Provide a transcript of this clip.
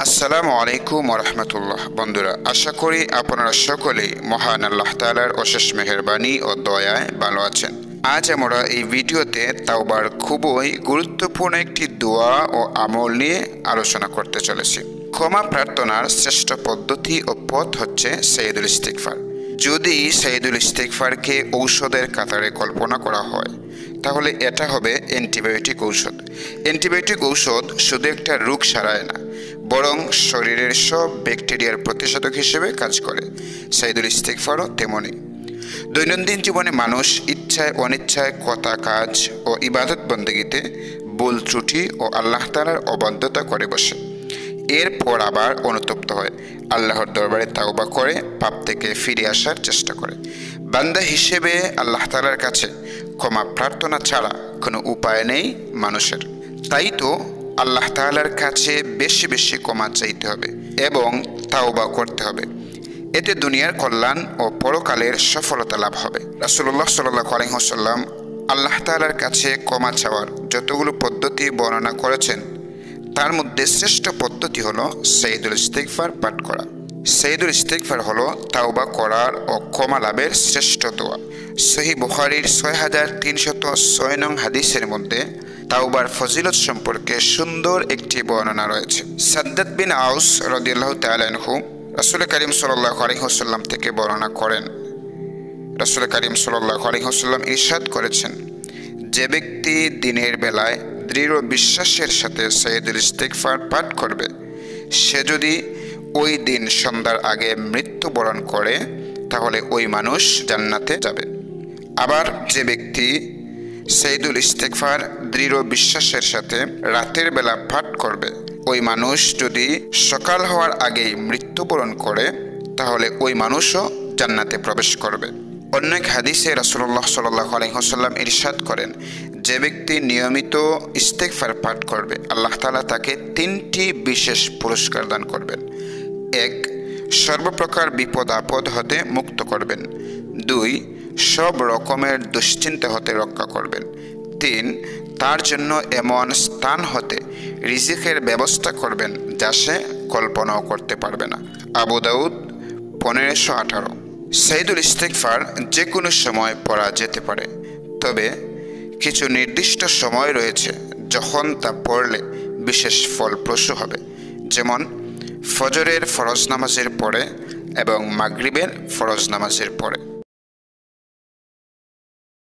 আসসালামু আলাইকুম ওয়া রাহমাতুল্লাহ। বন্ধুরা, আশা করি আপনারা সকলেই মহান আল্লাহ তাআলার অশেষ মেহেরবানি ও দয়ায় ভালো আছেন। আজ আমরা এই ভিডিওতে তাওবার খুবই গুরুত্বপূর্ণ একটি দোয়া ও আমল নিয়ে আলোচনা করতে চলেছি। ক্ষমা প্রার্থনার শ্রেষ্ঠ পদ্ধতি ও পথ হচ্ছে সাইয়্যিদুল ইস্তিগফার। যদি সাইয়্যিদুল ইস্তিগফারকে ঔষধের কাতারে কল্পনা করা হয়, তাহলে এটা হবে অ্যান্টিবায়োটিক ঔষধ। অ্যান্টিবায়োটিক ঔষধ শুধু একটা রোগ সারায় না, বরং শরীরের সব ব্যাকটেরিয়ার প্রতিষেধক হিসেবে কাজ করে। সাইয়্যিদুল ইস্তিগফারও তেমনই। দৈনন্দিন জীবনে মানুষ ইচ্ছায় অনিচ্ছায় কথা, কাজ ও ইবাদত বন্দেগীতে ভুল ত্রুটি ও আল্লাহ তাআলার অবাধ্যতা করে বসে। এরপর আবার অনুতপ্ত হয়, আল্লাহর দরবারে তাওবা করে পাপ থেকে ফিরে আসার চেষ্টা করে। বান্দা হিসেবে আল্লাহ তাআলার কাছে ক্ষমা প্রার্থনা ছাড়া কোনো উপায় নেই মানুষের। তাই তো আল্লাহ তাআলার কাছে বেশি বেশি ক্ষমা চাইতে হবে এবং তাওবা করতে হবে। এতে দুনিয়ার কল্যাণ ও পরকালের সফলতা লাভ হবে। রাসূলুল্লাহ সাল্লাল্লাহু আলাইহি ওয়াসাল্লাম আল্লাহ তাআলার কাছে ক্ষমা চাওয়ার যতগুলো পদ্ধতি বর্ণনা করেছেন, তার মধ্যে শ্রেষ্ঠ পদ্ধতি হলো সাইয়্যিদুল ইস্তিগফার পাঠ করা। সাইয়্যিদুল ইস্তিগফার হলো তাওবা করার ও ক্ষমা লাভের শ্রেষ্ঠ দোয়া। সহিহ বুখারীর ৬৩০৬ নং হাদিসের মধ্যে তাওবার ফজিলত সম্পর্কে সুন্দর একটি বর্ণনা রয়েছে। সাদ্দাদ বিন আউস রাদিয়াল্লাহু তাআলা আনহু রাসূল করিম সাল্লাল্লাহু আলাইহি ওয়াসাল্লাম থেকে বর্ণনা করেন, রাসূল করিম সাল্লাল্লাহু আলাইহি ওয়াসাল্লাম ইরশাদ করেছেন, যে ব্যক্তি দিনের বেলায় দৃঢ় বিশ্বাসের সাথে সাইয়্যিদুল ইস্তিগফার পাঠ করবে, সে যদি ওই দিন সন্ধ্যার আগে মৃত্যুবরণ করে, তাহলে ওই মানুষ জান্নাতে যাবে। আবার যে ব্যক্তি সাইয়্যিদুল ইস্তিগফার দৃঢ় বিশ্বাসের সাথে রাতের বেলা পাঠ করবে, ওই মানুষ যদি সকাল হওয়ার আগেই মৃত্যুবরণ করে, তাহলে ওই মানুষও জান্নাতে প্রবেশ করবে। অন্য এক হাদিসে রাসূলুল্লাহ সাল্লাল্লাহু আলাইহি ওয়াসাল্লাম ইরশাদ করেন, যে ব্যক্তি নিয়মিত ইস্তিগফার পাঠ করবে, আল্লাহ তাআলা তাকে 3টি বিশেষ পুরস্কার দান করবেন। 1. সর্বপ্রকার বিপদ আপদ হতে মুক্ত করবেন। 2. সব রকমের দুশ্চিন্তা হতে রক্ষা করবেন। 3. তার জন্য এমন স্থান হতে রিজিকের ব্যবস্থা করবেন যা সে কল্পনাও করতে পারবে না। আবু দাউদ 1518। সাইয়্যিদুল ইস্তিগফার যে কোনো সময় পড়া যেতে পারে, তবে কিছু নির্দিষ্ট সময় রয়েছে যখন তা পড়লে বিশেষ ফলপ্রসূ হবে, যেমন ফজরের ফরজ নামাজের পরে এবং মাগরিবের ফরজ নামাজের পরে।